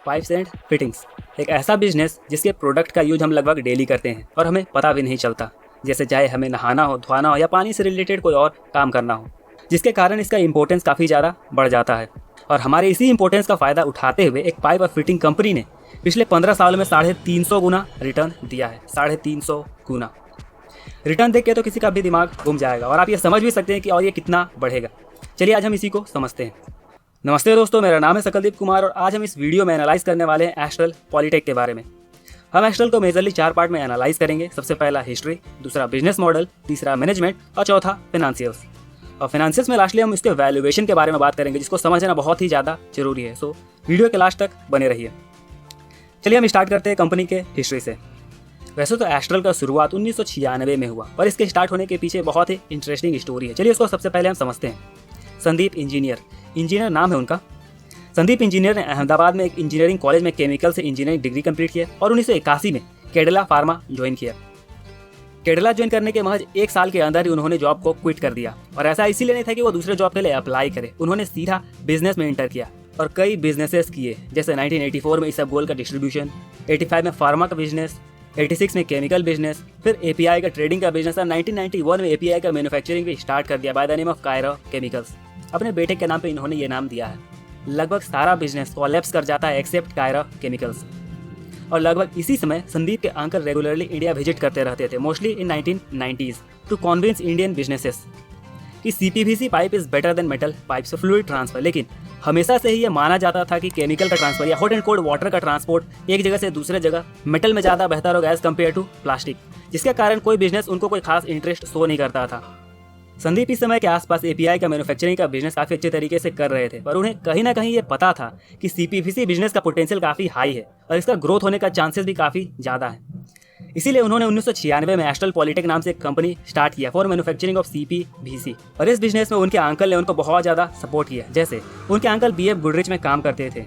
Pipes and fittings एक ऐसा business जिसके प्रोडक्ट का यूज हम लगभग डेली करते हैं और हमें पता भी नहीं चलता, जैसे चाहे हमें नहाना हो, धोना हो या पानी से रिलेटेड कोई और काम करना हो, जिसके कारण इसका इंपॉर्टेंस काफ़ी ज़्यादा बढ़ जाता है। और हमारे इसी इंपॉर्टेंस का फ़ायदा उठाते हुए एक पाइप और फिटिंग कंपनी ने पिछले 15 सालों में 350 गुना रिटर्न दिया है। 350 गुना रिटर्न देख के तो किसी का भी दिमाग घूम जाएगा और आप ये समझ भी सकते हैं कि और ये कितना बढ़ेगा। चलिए आज हम इसी को समझते हैं। नमस्ते दोस्तों, मेरा नाम है सकलदीप कुमार और आज हम इस वीडियो में एनालाइज करने वाले हैं एस्ट्रल पॉलीटेक के बारे में। हम एस्ट्रल को मेजरली 4 पार्ट में एनालाइज करेंगे। सबसे पहला हिस्ट्री, दूसरा बिजनेस मॉडल, तीसरा मैनेजमेंट और चौथा फिनेंशियल्स। और फिनेंशियल्स में लास्टली हम इसके वैल्यूएशन के बारे में बात करेंगे, जिसको समझना बहुत ही ज़्यादा जरूरी है। सो वीडियो के लास्ट तक बने रहिए। चलिए हम स्टार्ट करते हैं कंपनी के हिस्ट्री से। वैसे तो एस्ट्रल का शुरुआत 1996 में हुआ, पर इसके स्टार्ट होने के पीछे बहुत ही इंटरेस्टिंग स्टोरी है। चलिए उसको सबसे पहले हम समझते हैं। संदीप इंजीनियर नाम है उनका। संदीप इंजीनियर ने अहमदाबाद में एक इंजीनियरिंग कॉलेज में केमिकल से इंजीनियरिंग डिग्री कंप्लीट किया और 1981 में कैडिला फार्मा ज्वाइन किया। कैडिला ज्वाइन करने के महज 1 साल के अंदर ही उन्होंने जॉब को क्विट कर दिया और ऐसा इसीलिए नहीं था कि वो दूसरे जॉब के लिए अप्लाई करे। उन्होंने सीधा बिजनेस में एंटर किया और कई बिजनेसेस किए, जैसे 1984 में इसबगोल का डिस्ट्रीब्यूशन, 85 में फार्मा का बिजनेस, 86 में केमिकल बिजनेस, फिर एपीआई का ट्रेडिंग का बिजनेस और 1991 में एपीआई का मैन्युफैक्चरिंग भी स्टार्ट कर दिया by the name of Cairo chemicals. अपने बेटे के नाम पे इन्होंने ये नाम दिया है। लगभग सारा बिजनेस कोलैप्स कर जाता है एक्सेप्ट कायरो केमिकल्स। और लगभग इसी समय संदीप के अंकल रेगुलरली इंडिया विजिट करते रहते थे, mostly in 1990s, to convince Indian businesses कि CPVC pipe is better than metal pipes fluid transfer. लेकिन हमेशा से ही ये माना जाता था कि केमिकल का ट्रांसफर या हॉट एंड कोल्ड वाटर का ट्रांसपोर्ट एक जगह से दूसरे जगह मेटल में ज़्यादा बेहतर होगा एज कम्पेयर टू प्लास्टिक, जिसके कारण कोई बिजनेस उनको कोई खास इंटरेस्ट शो नहीं करता था। संदीप इस समय के आसपास एपीआई का मैन्युफैक्चरिंग का बिजनेस काफ़ी अच्छे तरीके से कर रहे थे, पर उन्हें कहीं ना कहीं ये पता था कि सीपीवीसी बिजनेस का पोटेंशियल काफ़ी हाई है और इसका ग्रोथ होने का चांसेस भी काफ़ी ज़्यादा है। इसीलिए उन्होंने 1996 में एस्ट्रल पॉलीटेक नाम से एक कंपनी स्टार्ट किया फॉर मैन्युफैक्चरिंग ऑफ सीपीवीसी। और इस बिजनेस में उनके अंकल ने उनको बहुत ज़्यादा सपोर्ट किया। जैसे उनके अंकल बीएफ गुडरिच में काम करते थे,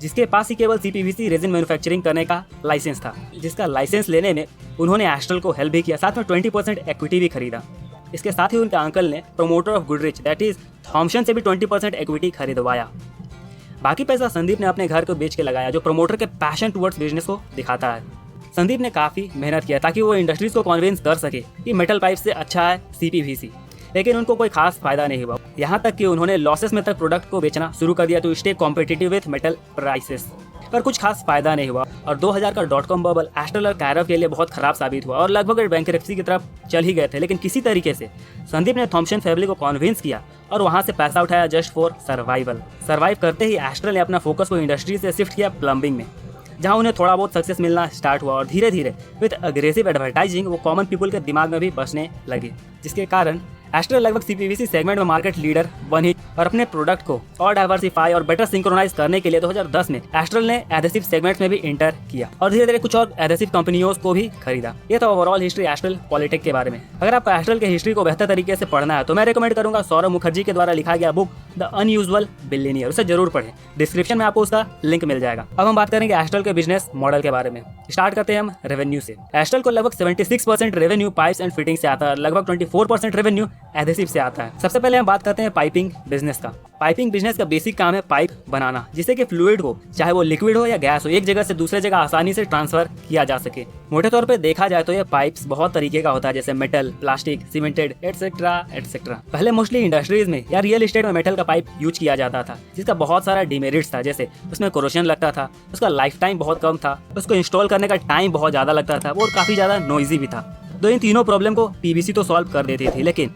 जिसके पास ही केवल सीपीवीसी रेजिन मैन्युफैक्चरिंग करने का लाइसेंस था, जिसका लाइसेंस लेने में उन्होंने एस्ट्रल को हेल्प भी किया, साथ में 20% इक्विटी भी खरीदा। इसके साथ ही उनके अंकल ने promoter of Goodrich that is Thomson से भी 20% इक्विटी खरीदवाया। बाकी पैसा संदीप ने अपने घर को बेच के लगाया, जो प्रमोटर के पैशन टुवर्ड्स बिजनेस को दिखाता है। संदीप ने काफ़ी मेहनत किया ताकि वो इंडस्ट्रीज को कन्विंस कर सके कि मेटल पाइप से अच्छा है सीपीवीसी, लेकिन उनको कोई खास फायदा नहीं हुआ। यहाँ तक कि उन्होंने लॉसेस में तक प्रोडक्ट को बेचना शुरू कर दिया to stay competitive with metal prices, पर कुछ खास फायदा नहीं हुआ। और 2000 का .com बबल एस्ट्रल और कायरो के लिए बहुत खराब साबित हुआ और लगभग बैंकरप्सी की तरफ चल ही गए थे। लेकिन किसी तरीके से संदीप ने थॉमसन फैमिली को कन्विंस किया और वहाँ से पैसा उठाया जस्ट फॉर सर्वाइव करते ही एस्ट्रल ने अपना फोकस को इंडस्ट्री से शिफ्ट किया प्लम्बिंग में, जहां उन्हें थोड़ा बहुत सक्सेस मिलना स्टार्ट हुआ और धीरे धीरे विद अग्रेसिव एडवर्टाइजिंग वो कॉमन पीपल के दिमाग में भी बसने लगे, जिसके कारण एस्ट्रल लगभग सीपीवीसी सेगमेंट में मार्केट लीडर बनी और अपने प्रोडक्ट को और डाइवर्सिफाई और बेटर सिंक्रोनाइज करने के लिए 2010 में एस्ट्रल ने एडेसिव सेगमेंट्स में भी एंटर किया और धीरे धीरे कुछ और एडेसिव कंपनियों को भी खरीदा। ये तो ओवरऑल हिस्ट्री एस्ट्रल पॉलीटेक के बारे में। अगर आपको एस्ट्रल के हिस्ट्री को बेहतर तरीके से पढ़ना है तो मैं रिकमेंड करूंगा सौरभ मुखर्जी के द्वारा लिखा गया बुक द अनयूजुअल बिलियनियर, उसे जरूर पढ़ें। डिस्क्रिप्शन में आपको उसका लिंक मिल जाएगा। अब हम बात करेंगे एस्ट्रल के बिजनेस मॉडल के बारे में। स्टार्ट करते हैं हम रेवेन्यू से। एस्ट्रल को लगभग 76% रेवेन्यू पाइप्स एंड फिटिंग से आता है, लगभग 24% रेवेन्यू एडेसिव से आता है। सबसे पहले हम बात करते हैं पाइपिंग बिजनेस का। पाइपिंग बिजनेस का बेसिक काम है पाइप बनाना, जिससे कि फ्लूइड को, चाहे वो लिक्विड हो या गैस हो, एक जगह से दूसरे जगह आसानी से ट्रांसफर किया जा सके। मोटे तौर पे देखा जाए तो ये पाइप्स बहुत तरीके का होता है, जैसे metal, plastic, cemented etcetera etcetera. पहले मोस्टली इंडस्ट्रीज में या रियल एस्टेट में मेटल का पाइप यूज किया जाता था, जिसका बहुत सारा डिमेरिट्स था, जैसे उसमें कोरोशन लगता था, उसका लाइफ टाइम बहुत कम था, उसको इंस्टॉल करने का टाइम बहुत ज़्यादा लगता था और काफ़ी ज़्यादा नॉइजी भी था। तो इन तीनों प्रॉब्लम को पीवीसी तो सॉल्व कर देती थी, लेकिन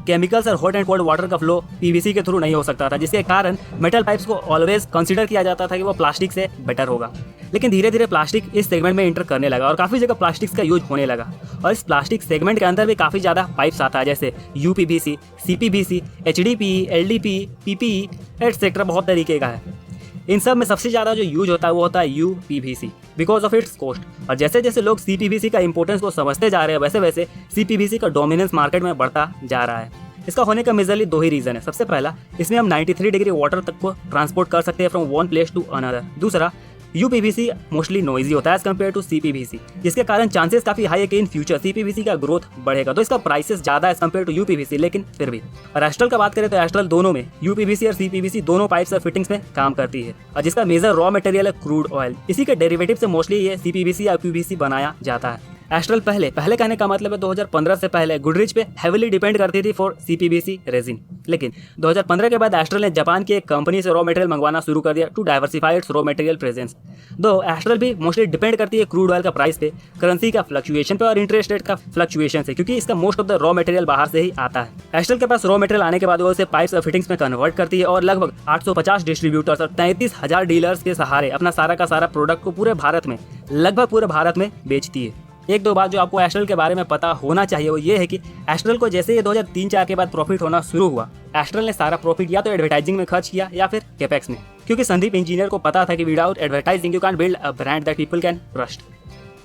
केमिकल्स और हॉट एंड कोल्ड वाटर का फ्लो पीवीसी के थ्रू नहीं हो सकता था, जिसके कारण मेटल पाइप्स को ऑलवेज कंसीडर किया जाता था कि वो प्लास्टिक से बेटर होगा। लेकिन धीरे धीरे प्लास्टिक इस सेगमेंट में एंटर करने लगा और काफ़ी जगह प्लास्टिक्स का यूज होने लगा और इस प्लास्टिक सेगमेंट के अंदर भी काफ़ी ज़्यादा पाइप्स आता है, जैसे UPVC, CPVC, HDPE, LDPE, PPE etcetera, बहुत तरीके का है। इन सब में सबसे ज़्यादा जो यूज होता है वो होता है UPVC because of its cost. और जैसे जैसे लोग सीपीवीसी का इंपॉर्टेंस को समझते जा रहे हैं, वैसे वैसे सीपीवीसी का डोमिनेंस मार्केट में बढ़ता जा रहा है। इसका होने का मेजरली 2 ही रीज़न है। सबसे पहला, इसमें हम 93 डिग्री वाटर तक को ट्रांसपोर्ट कर सकते हैं from one place to another. दूसरा, यूपीवीसी मोस्टली नॉइजी होता है एज कम्पेयर टू सीपीवीसी, जिसके कारण चांसेस काफी हाई है कि इन फ्यूचर सीपीवीसी का ग्रोथ बढ़ेगा। तो इसका प्राइसेस ज्यादा एज कम्पेयर टू यूपीवीसी, लेकिन फिर भी। और एस्ट्रल का बात करें तो एस्ट्रल दोनों में यूपीवीसी और सीपीवीसी दोनों पाइप्स और फिटिंग्स में काम करती है, और जिसका मेजर रॉ मटेरियल है क्रूड ऑयल। इसी के डेरिवेटिव से मोस्टली ये सीपीवीसी या यूपीवीसी बनाया जाता है। एस्ट्रल पहले कहने का मतलब है 2015 से पहले गुडरिच पे हेविली डिपेंड करती थी फॉर सीपीवीसी रेजिन, लेकिन 2015 के बाद एस्ट्रल ने जापान की एक कंपनी से रॉ मटेरियल मंगवाना शुरू कर दिया to diversify its raw material presence. दो एस्ट्रल भी मोस्टली डिपेंड करती है क्रूड ऑयल का प्राइस पे, करेंसी का फ्लक्चुएशन पे और इंटरेस्ट रेट का फ्लक्चुएशन से, क्योंकि इसका most of the raw material बाहर से ही आता है। एस्ट्रल के पास रॉ मटेरियल आने के बाद वो उसे पाइप्स और फिटिंग्स में कन्वर्ट करती है और लगभग 850 डिस्ट्रीब्यूटर्स और 33,000 डीलर्स के सहारे अपना सारा का सारा प्रोडक्ट को लगभग पूरे भारत में बेचती है। एक दो बात जो आपको एस्ट्रल के बारे में पता होना चाहिए वो ये है कि एस्ट्रल को जैसे ही 2003-4 के बाद प्रॉफिट होना शुरू हुआ, एस्ट्रल ने सारा प्रॉफिट या तो एडवर्टाइजिंग में खर्च किया या फिर कैपेक्स में, क्योंकि संदीप इंजीनियर को पता था कि without advertising you can build a brand that people can trust.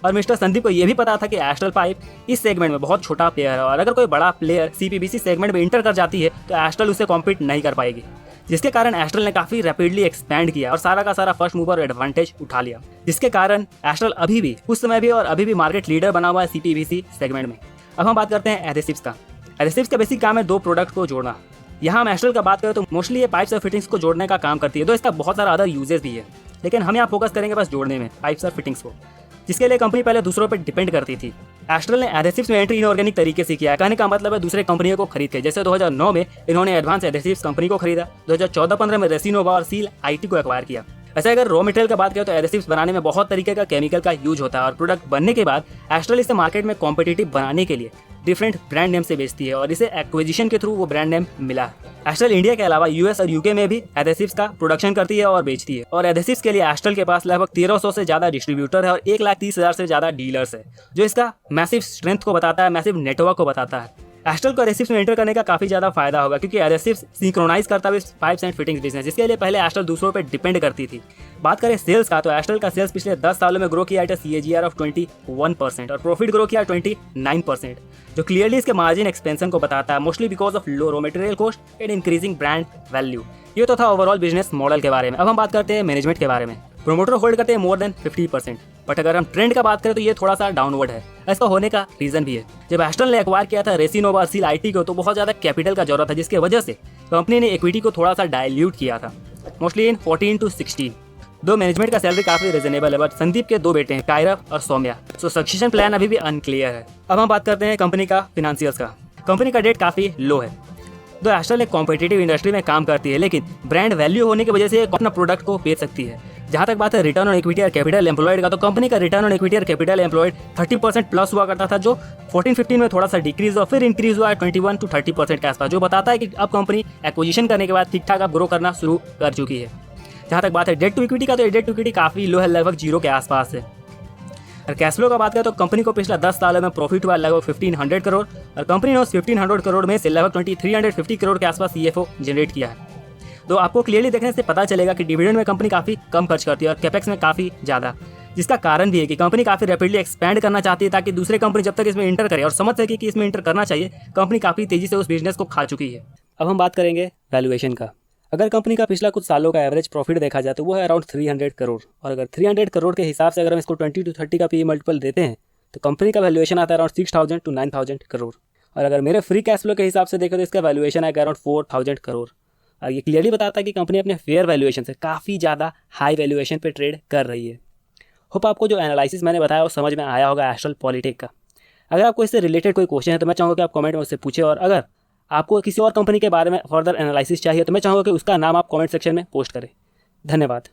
और मिस्टर संदीप को यह भी पता था कि एस्ट्रल पाइप इस सेगमेंट में बहुत छोटा प्लेयर है, और अगर कोई बड़ा प्लेयर सीपीवीसी सेगमेंट में इंटर कर जाती है तो एस्ट्रल उससे कॉम्पीट नहीं कर पाएगी, जिसके कारण एस्ट्रल ने काफी रैपिडली एक्सपैंड किया और सारा का सारा फर्स्ट मूवर एडवांटेज उठा लिया, जिसके कारण एस्ट्रल अभी भी उस समय भी और अभी भी मार्केट लीडर बना हुआ है सीपीवीसी सेगमेंट में। अब हम बात करते हैं एडेसिव्स का। एडेसिव्स का बेसिक काम है दो प्रोडक्ट को जोड़ना। यहाँ हम एस्ट्रल का बात करें तो मोस्टली ये पाइप्स और फिटिंग्स को जोड़ने का काम करती है, तो इसका बहुत सारा अदर यूजेस भी है, लेकिन हम यहाँ फोकस करेंगे बस जोड़ने में पाइप्स और फिटिंग्स को, जिसके लिए कंपनी पहले दूसरों पर डिपेंड करती थी। एस्ट्रल ने एडेसिव्स में एंट्री इनऑर्गेनिक तरीके से किया है, कहने का मतलब है दूसरे कंपनियों को खरीद के। जैसे 2009 में इन्होंने एडवांस एडेसिव्स कंपनी को खरीदा, 2014-15 में रेसिनोवा और सील आईटी को एक्वायर किया। वैसे अगर रॉ मटेरियल का बात करें तो एडेसिव्स बनाने में बहुत तरीके का केमिकल का यूज होता है, और प्रोडक्ट बनने के बाद एस्ट्रल इसे मार्केट में कॉम्पिटिटिव बनाने के लिए डिफरेंट ब्रांड नेम से बेचती है, और इसे एक्विजिशन के थ्रू वो ब्रांड नेम मिला है। एस्ट्रल इंडिया के अलावा यूएस और यूके में भी एडेसिव्स का प्रोडक्शन करती है और बेचती है, और एडेसिव्स के लिए एस्ट्रल के पास लगभग 1300 से ज्यादा डिस्ट्रीब्यूटर है और 1,30,000 से ज्यादा डीलर्स है, जो इसका मैसिव स्ट्रेंथ को बताता है, मैसिव नेटवर्क को बताता है। एस्ट्रल को एडेसिव्स में एंटर करने का काफी ज्यादा फायदा होगा, क्योंकि एडेसिव्स सिंक्रोनाइज करता है पाइप्स एंड फिटिंग्स बिजनेस, जिसके लिए पहले एस्ट्रल दूसरों पर डिपेंड करती थी। बात करें सेल्स का तो एस्ट्रल का सेल्स पिछले 10 सालों में ग्रो किया है CAGR ऑफ 21% और प्रॉफिट ग्रो किया 29%, जो क्लियरली इसके मार्जिन एक्सपेंशन को बताता है, mostly because of low raw material cost and increasing brand value. ये तो था ओवरऑल बिजनेस मॉडल के बारे में। अब हम बात करते हैं मैनेजमेंट के बारे में। प्रोमोटर होल्ड करते हैं मोर देन 50%, बट अगर हम ट्रेंड का बात करें तो ये थोड़ा सा डाउनवर्ड है। इसका होने का रीजन भी है, जब एस्ट्रल ने एक्वायर किया था रेसिनोवा और सील आईटी को तो बहुत ज्यादा कैपिटल का जरूरत था, जिसकी वजह से कंपनी ने इक्विटी को थोड़ा सा डायल्यूट किया था, मोस्टली इन 14 to 16। दो मैनेजमेंट का सैलरी काफी रिजनेबल है, बट संदीप के दो बेटे हैं कायरव और सौम्या, सो सक्सेशन प्लान अभी भी अनक्लियर है। अब हम बात करते हैं कंपनी का फिनेंशियल्स का। कंपनी का डेट काफी लो है। दो एस्ट्रल एक कॉम्पिटिटिव इंडस्ट्री में काम करती है, लेकिन ब्रांड वैल्यू होने की वजह से अपना प्रोडक्ट को बेच सकती है। जहाँ तक बात है रिटर्न ऑन इक्विटी और कैपिटल एम्प्लॉयड का, तो कंपनी का रिटर्न ऑन इक्विटी और कैपिटल एम्प्लॉयड 30% प्लस हुआ करता था, जो 14-15 में थोड़ा सा डिक्रीज और फिर इंक्रीज हुआ 21 to 30% के आसपास, जो बताता है कि अब कंपनी एक्विजिशन करने के बाद ठीक ठाक अब ग्रो करना शुरू कर चुकी है। जहाँ तक बात है डेट टू इक्विटी का, तो डेट टू इक्विटी काफी लो है, लगभग 0 के आसपास है। और कैश फ्लो का बात करें तो कंपनी को पिछला 10 सालों में प्रॉफिट हुआ लगभग 1500 करोड़, और कंपनी ने उस 1500 करोड़ में से लगभग 2350 करोड़ के आसपास CFO जनरेट किया है। तो आपको क्लियरली देखने से पता चलेगा कि डिविडेंड में कंपनी काफी कम खर्च करती है और कैपेक्स में काफी ज्यादा, जिसका कारण भी है कि कंपनी काफी रैपिडली एक्सपैंड करना चाहती है, ताकि दूसरे कंपनी जब तक इसमें इंटर करे और समझ सके कि इसमें इंटर करना चाहिए, कंपनी काफी तेजी से उस बिजनेस को खा चुकी है। अब हम बात करेंगे वैल्यूएशन का। अगर कंपनी का पिछला कुछ सालों का एवरेज प्रॉफिट देखा जाए तो वो है अराउंड 300 करोड़, और अगर 300 करोड़ के हिसाब से अगर हम इसको 20 to 30 का PE मल्टीपल देते हैं तो कंपनी का वैल्यूएशन आता है अराउंड 6000 to 9000 करोड़। और अगर मेरे फ्री कैश फ्लो के हिसाब से देखें तो इसका वैल्यूएशन आएगा अराउंड 4000 करोड़। और ये क्लियरली बताता है कि कंपनी अपने फेयर वैल्यूएशन से काफ़ी ज़्यादा हाई वैल्यूएशन पे ट्रेड कर रही है। होप आपको जो एनालिसिस मैंने बताया वो समझ में आया होगा एस्ट्रल पॉलिटेक का। अगर आपको इससे रिलेटेड कोई क्वेश्चन है तो मैं चाहूँगा कि आप कमेंट में उससे पूछें, और अगर आपको किसी और कंपनी के बारे में फर्दर एनालिसिस चाहिए तो मैं चाहूँगा कि उसका नाम आप कमेंट सेक्शन में पोस्ट करें। धन्यवाद।